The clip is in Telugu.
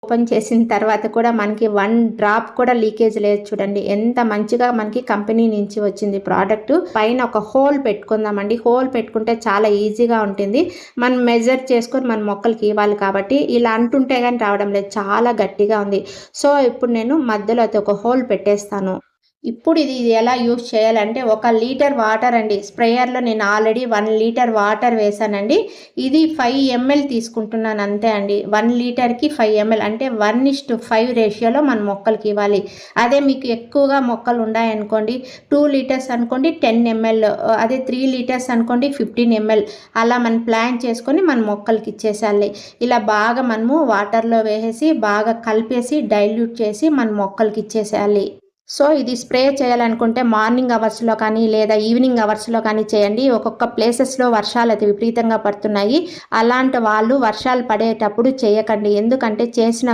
ఓపెన్ చేసిన తర్వాత కూడా మనకి 1 డ్రాప్ కూడా లీకేజ్ లేదు. చూడండి ఎంత మంచిగా మనకి కంపెనీ నుంచి వచ్చింది ప్రోడక్ట్. పైన ఒక హోల్ పెట్టుకుందామండి. హోల్ పెట్టుకుంటే చాలా ఈజీగా ఉంటుంది. మనం మెజర్ చేసుకొని మన మొక్కలకి ఇవ్వాలి కాబట్టి ఇలా అంటుంటే కానీ రావడం లేదు, చాలా గట్టిగా ఉంది. సో ఇప్పుడు నేను మధ్యలో అయితే ఒక హోల్ పెట్టేస్తాను. ఇప్పుడు ఇది ఎలా యూజ్ చేయాలంటే 1 లీటర్ వాటర్ అండి. స్ప్రేయర్లో నేను ఆల్రెడీ 1 లీటర్ వాటర్ వేసానండి. ఇది 5 ml తీసుకుంటున్నాను అంతే అండి. 1 లీటర్కి 5 ml అంటే 1:5 రేషియోలో మన మొక్కలకి ఇవ్వాలి. అదే మీకు ఎక్కువగా మొక్కలు ఉన్నాయనుకోండి 2 లీటర్స్ అనుకోండి 10 ml, అదే 3 లీటర్స్ అనుకోండి 15 ml, అలా మనం ప్లాన్ చేసుకొని మన మొక్కలకి ఇచ్చేసేయాలి. ఇలా బాగా మనము వాటర్లో వేసేసి బాగా కలిపేసి డైల్యూట్ చేసి మన మొక్కలకి ఇచ్చేసేయాలి. సో ఇది స్ప్రే చేయాలనుకుంటే మార్నింగ్ అవర్స్లో కానీ లేదా ఈవినింగ్ అవర్స్లో కానీ చేయండి. ఒక్కొక్క ప్లేసెస్లో వర్షాలు అయితే విపరీతంగా పడుతున్నాయి. అలాంటి వాళ్ళు వర్షాలు పడేటప్పుడు చేయకండి. ఎందుకంటే చేసినా